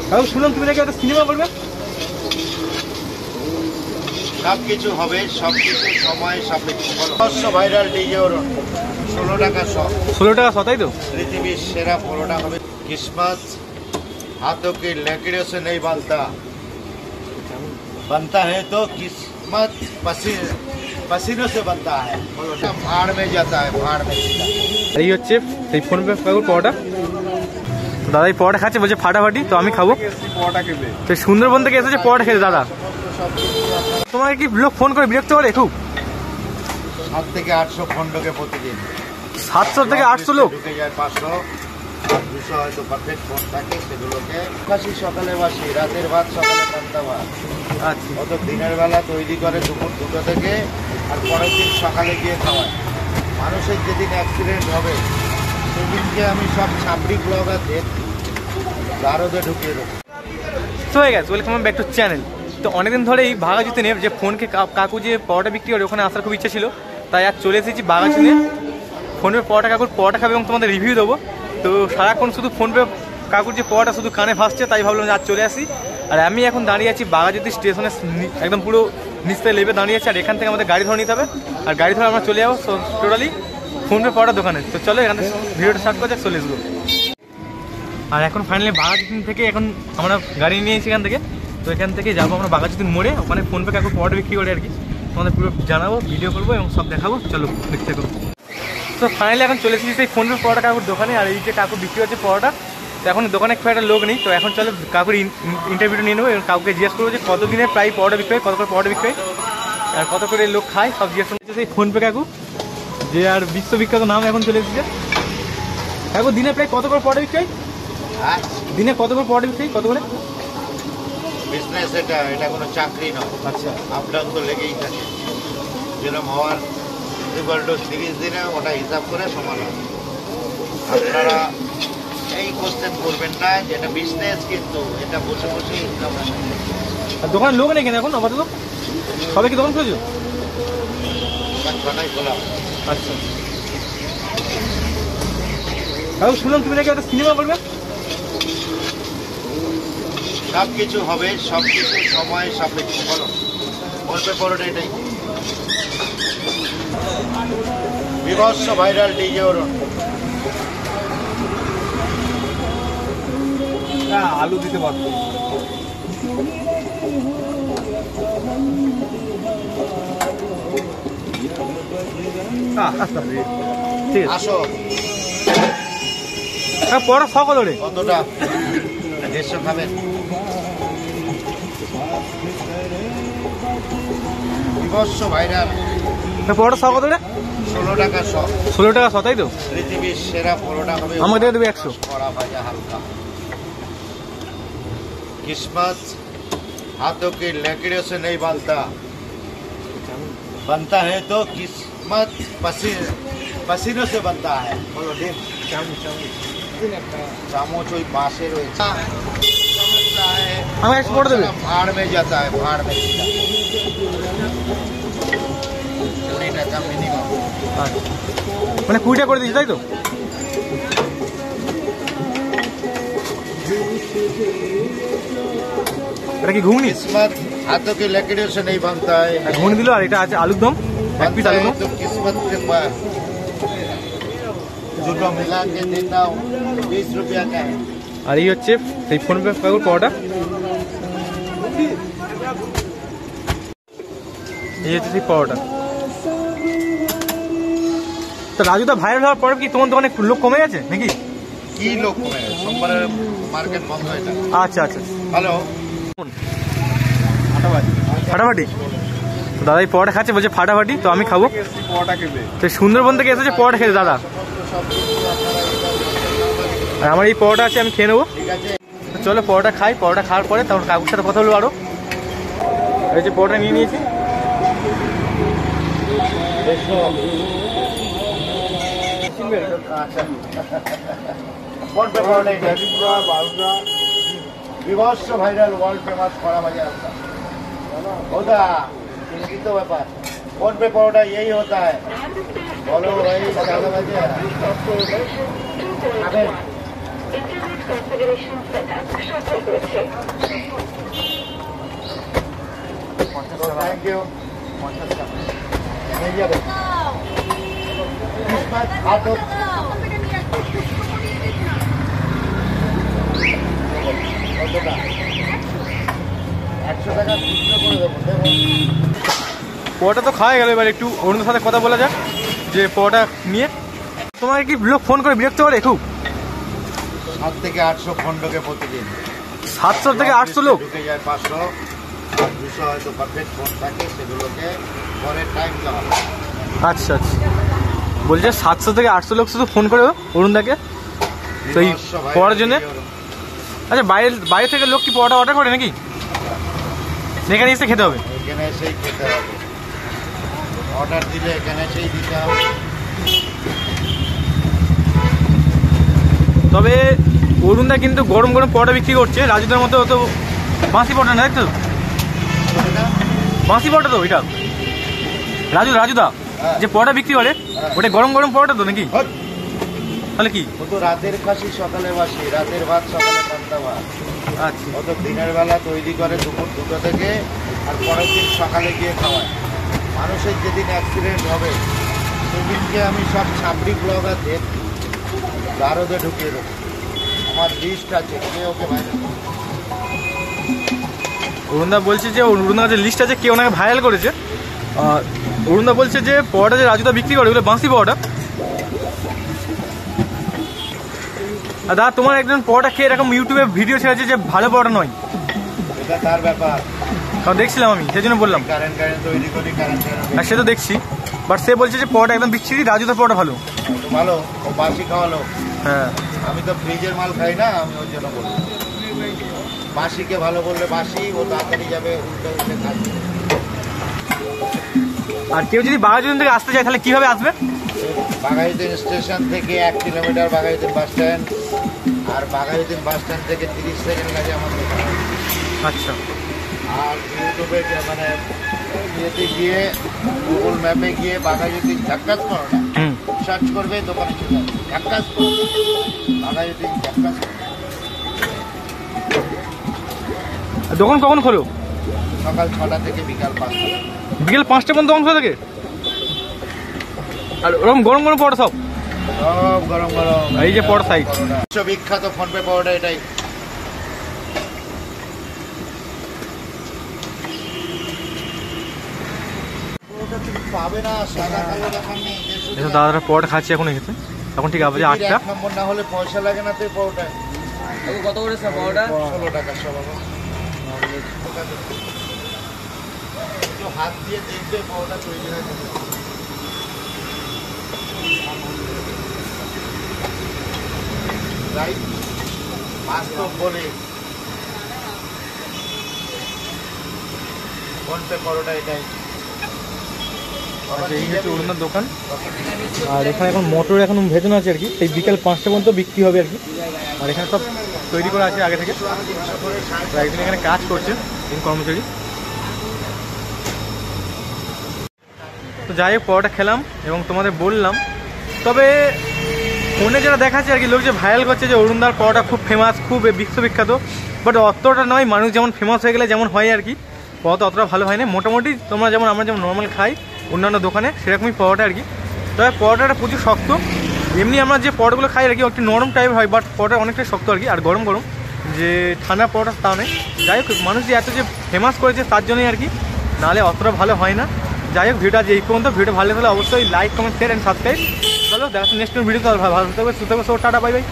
কাকু শুনলাম তুমি নাকি একটা সিনেমা করবে? সবকিছু হবে, সবকিছু সময় সাপেক্ষ। ভাইরাল ডিজে ওর 16 টাকা 100। 16 টাকা 100, তাই তো? পৃথিবীর সেরা পরোটা হবে। किस्मत हाथों की लकीरों से नहीं बनता, बनता है तो किस्मत पसीनों से बनता है। भाड़ में जाता है, भाड़ में। এই হচ্ছে সেই ফোন পে কাকুর পরোটা। দাদা এই পরোটা খাচ্ছে, বলছে ফাটাফাটি, তো আমি খাবো। পরোটা খেবে তো সুন্দরবন থেকে এসেছে পরোটা খেতে। দাদা তোমার কি লোক ফোন করে বিরক্ত করে খুব? 7 থেকে 800 ফোন ঢোকে প্রতিদিন। 700 থেকে 800 লোক ঢুকে যায়, 500 আর 200 হয়তো পারফেক্ট ফোন থাকে, সেগুলোকে বাসি সকালে বাসি, রাতের ভাত সকালে পান্তা ভাত। আচ্ছা, অত দিনের বেলা তৈরি করে দুপুর 2টো থেকে, আর পরের দিন সকালে গিয়ে খাওয়ায়। মানুষের যেদিন অ্যাক্সিডেন্ট হবে সেদিনকে আমি সব ছাপড়ি ব্লগারদের দারোদে ঢুকিয়ে দেবো। সো হয়ে গেছে, ওয়েলকাম ব্যাক টু চ্যানেল। তো অনেকদিন ধরে এই বাঘাযতীনে যে ফোনকে কাকু যে পরোটা বিক্রি করে ওখানে আসার খুব ইচ্ছা ছিল, তাই আজ চলে এসেছি বাঘাযতীনে। ফোনপে পরোটা কাকুর পরোটা খাবে এবং তোমাদের রিভিউ দেবো। তো সারাক্ষণ শুধু ফোনপে কাকুর যে পরোটা শুধু কানে ভাসছে, তাই ভাবলাম যে আজ চলে আসি। আর আমি এখন দাঁড়িয়ে আছি বাঘাযতী স্টেশনের একদম পুরো নিচে লেবে দাঁড়িয়ে আছি। আর এখান থেকে আমাদের গাড়ি ধরে নিতে হবে, আর গাড়ি ধরে আমরা চলে যাবো টোটালি ফোনপে পরোটা দোকানে। তো চলো এখান থেকে ভিডিওটা স্টার্ট করা যাক, চলে আসবো। আর এখন ফাইনালি বাঘাযতী থেকে এখন আমরা গাড়ি নিয়েছি এখান থেকে। তো এখান থেকে যাবো আমরা বাঘাযতী মোড়ে, ওখানে ফোনপে কাকুর পরোটা বিক্রি করে আর কি। তোমাদের পুরো জানাবো, ভিডিও করবো এবং সব দেখাবো। চলো দেখতে থাকো। তো ফাইনালি এখন চলে এসেছি সেই ফোনপে পরোটা কাকুর দোকানে। আর এই যে কাকু বিক্রি হচ্ছে পরোটা, তো এখন দোকানে খুব একটা লোক নেই। তো এখন চলো কাকুর ইন্টারভিউটা নিয়ে নেবো এবং কাউকে জিজ্ঞেস করবো যে কত দিনের প্রায় পরোটা বিক্রি হয়, কত করে পরোটা বিক্রি হয়, আর কত করে লোক খায়, সব জিজ্ঞেস করতে। সেই ফোনপে কাকু যে আর বিশ্ববিখ্যাত নাম এখন চলে এসেছে। কাকু দিনে প্রায় কত করে পরোটা বিক্রি হয়? দিনে কত করে পরোটা বিক্রি হয়, কত করে? বিজনেস এটা কোনো চাকরি নয়। আচ্ছা, আপ ডাউন তো লেগেই থাকে। যেরকম হওয়ার 30 দিনে ওটা হিসাব করে সমান হয়। আপনারা এই কোশ্চেন করবেন না, যেটা বিজনেস, কিন্তু এটা বসে বসে ইনকাম হয়। আর দোকানে লোক নেই কেন এখন আপাতত? সবাই কি দোকান খুলেছো? বানাই খোলা। আচ্ছা কাকু শুনলাম তুমি নাকি একটা সিনেমা করবে? সবকিছু হবে, সবকিছু সময় সাপেক্ষ। বলো ফোনপে পরোটা এটাই বিভৎস ভাইরাল ডিজে ওর। আলু দিতে পারতো। ঠিক আছে, আসো। পরোটা সব কত রে? কতটা? 150 খাবেন? বিভৎস ভাইরাল পরোটা সব কত রে? 16 টাকা 100। 16 টাকা 100, তাই তো? পৃথিবীর সেরা পরোটা হবে। আমাকে দিয়ে দেবে 100। কড়া ভাজা হালকা। किस्मत हाथों की लकीरों से नहीं बनता, बनता है तो किस्मत पसीनों से बनता है। बोलो डिम चामच ওই পাশে রয়েছে। আমাকে 100 পরোটা দেবে। भाड़ में जाता है, भाड़ में। 20 টাকা মিনিমাম। মানে 20 টাকা করে দিচ্ছি, তাই তো? এটা কি ঘুগনি? किस्मत हाथों की लकीरों से नहीं बनता है। ঘুগনি দিল, আর এটা আছে আলুর দম, এক পিস আলুর দম। तो किस्मत के पास দুটো মিলা के देता हूँ, 20 रुपया का है। আর এই হচ্ছে সেই ফোনপে কাকুর পরোটা। এই হচ্ছে সেই পরোটা। তো রাজুদা ভাইরাল হওয়ার পরে কি তোমার দোকানে লোক কমে গেছে নাকি? কি লোক কমে গেছে? সোমবারে মার্কেট বন্ধ হয়ে যায়। আচ্ছা আচ্ছা, হ্যালো ফাটাফাটি। তো দাদা এই পরোটা খাচ্ছে, বলছে ফাটাফাটি, তো আমি খাবো। পরোটা খেবে। তো সুন্দরবন থেকে এসেছে পরোটা খেতে দাদা। আর আমার এই পরোটা আছে, আমি খেয়ে নেবো। ঠিক আছে, তো চলো পরোটা খাই। পরোটা খাওয়ার পরে তখন কাকুর সাথে কথা বলবো আরো। এই যে পরোটা নিয়ে নিয়েছি। ফোনপে পরোটা বিভৎস ভাইরাল, ওয়ার্ল্ড ফেমাস কড়া ভাজা হালকা। होता चिंतित तो व्यापार। फोनपे परोटा यही होता है। बोलो भाई, থ্যাংক ইউ। কতটা? 100 টাকা খুচরো করে দেবো, দেবো। পরোটা তো খাওয়া গেল, এবার একটু অরুণের সাথে কথা বলা যাক যে পরোটা নিয়ে। তোমার কি লোক ফোন করে বিরক্ত করে খুব? 7 থেকে 800 ফোন ঢোকে প্রতিদিন। 700 থেকে 800 লোক ঢুকে যায় 500 আর 200 হয়তো পারফেক্ট ফোন থাকে, সেগুলোকে পরের টাইম দেওয়া হয়। আচ্ছা আচ্ছা, বলছে 700 থেকে 800 লোক শুধু ফোন করে অরুণদাকে তো এই পড়ার জন্য। আচ্ছা, বাইরে থেকে লোক কি পরোটা অর্ডার করে নাকি? এখানে এসে খেতে হবে? এখানে এসেই খেতে হবে, অর্ডার দিলে এখানে এসেই দিতে হবে। তবে অরুণদা কিন্তু গরম গরম পরোটা বিক্রি করছে, রাজুদার মতো তো বাঁশি পরোটা না, তো বাঁশি পরোটা তো ওইটা রাজুদা যে পরোটা বিক্রি করে ওটা গরম গরম পরোটা তো নাকি? তাহলে কি ও তো রাতের খাসি সকালে বাসি, রাতের ভাত সকালে পান্তা ভাত। আচ্ছা, ও তো দিনের বেলা তৈরি করে দুপুর 2টো থেকে, আর পরের দিন সকালে গিয়ে খাওয়ায়। মানুষের যেদিন অ্যাক্সিডেন্ট হবে সেদিনকে আমি সব ছাপড়ি ব্লগারদের গারদে ঢুকিয়ে দেবো। আমার লিস্ট আছে, কে ওকে ভাইরাল। অরুণদা বলছে যে অরুণদার যে লিস্ট আছে কে ওনাকে ভাইরাল করেছে। অরুণদা বলছে যে পরোটা যে রাজুদা বিক্রি করে ওগুলো বাঁশি পরোটা। আর দাদা, তোমার একজন পরোটা খেয়ে এরকম ইউটিউবে ভিডিও ছেড়েছে যে ভালো পরোটা নয়। এটা তার ব্যাপার, কারণ দেখছিলাম আমি, সেই জন্য বললাম। কারেন্ট তৈরি করি, কারেন্ট হ্যাঁ, সে তো দেখছি, বাট সে বলছে যে পরোটা একদম বিচ্ছিরি, রাজুদার পরোটা ভালো। ভালো, ও বাসি খাওয়ালো। হ্যাঁ, আমি তো ফ্রিজের মাল খাই না, আমি ওই জন্য বলি। বাসিকে ভালো বললে বাসি, ও তাড়াতাড়ি যাবে, উল্টে উল্টে খাবে। আর কেউ যদি বাঘাযতীন থেকে আসতে চায় তাহলে কিভাবে আসবে? বাঘাযতীন স্টেশন থেকে 1 কিলোমিটার বাঘাযতীন বাস স্ট্যান্ড, আর বাঘাযতীন বাস স্ট্যান্ড থেকে 30 সেকেন্ড লাগে আমার দোকান। আচ্ছা, আর ইউটিউবে মানে ইয়েতে গিয়ে গুগল ম্যাপে গিয়ে বাঘাযতীন ঝাক্কাস করো না, সার্চ করবে, দোকানে চলে যাবে। ঝাক্কাস করো, বাঘাযতীন ঝাক্কাস করো। দোকান কখন খোলো? সকাল 6টা থেকে বিকাল 5টা। বিকেল 5টা পর্যন্ত দোকান খোলা থাকে? আর ওরকম গরম গরম পরোটা সব? সব গরম গরম। এই যে পরোটা সাইজ বিখ্যাত ফোনপে পাউডার, এটাই। পাবে না, সাদা কালো দেখার নেই। দাদারা পরোটা খাচ্ছি এখন এসেছে, এখন ঠিক আছে 8টা। 1 নম্বর না হলে পয়সা লাগে না তো পাউডার। কত করে পাউডার? 16 টাকা সব। হাত দিয়ে দেখবে পাউডার তৈরি হয়ে যাবে। রাইট, বাস্তব বলে ফোনপে পরোটা এটাই। এই হচ্ছে অরুণার দোকান। আর এখানে এখন মোটর এখন ভেজানো আছে আর কি, এই বিকেল 5টা পর্যন্ত বিক্রি হবে আর কি। আর এখানে সব তৈরি করা আছে আগে থেকে, একদিন এখানে কাজ করছে কর্মচারী। তো যাই হোক, পরোটা খেলাম এবং তোমাদের বললাম। তবে ফোনে যেটা দেখাচ্ছে আর কি, লোক যে ভাইরাল করছে যে অরুণদার পরোটা খুব ফেমাস, খুব বিশ্ববিখ্যাত, বাট অতটা নয়। মানুষ যেমন ফেমাস হয়ে গেলে যেমন হয় আর কি, পরোটা অতটা ভালো হয় না। মোটামুটি তোমরা যেমন আমরা যেমন নর্মাল খাই অন্যান্য দোকানে, সেরকমই পরোটা আর কি। তবে পরোটাটা প্রচুর শক্ত। এমনি আমরা যে পরোটাগুলো খাই আর কি একটু নরম টাইপের হয়, বাট পরোটা অনেকটাই শক্ত আর কি। আর গরম গরম, যে ঠান্ডা পরোটা তা নেই। যাই হোক, মানুষ যে এত যে ফেমাস করেছে তার জন্যই আর কি, নাহলে অতটা ভালো হয় না। যাই হোক, ভিডিওটা আজ এই পর্যন্ত। ভিডিও ভালো লাগলে অবশ্যই like, comment, share and subscribe. চলো দেখা নেক্সট ভিডিও। ভালো থাকবে, সুস্থ থাকবে, টাটা, বাই বাই।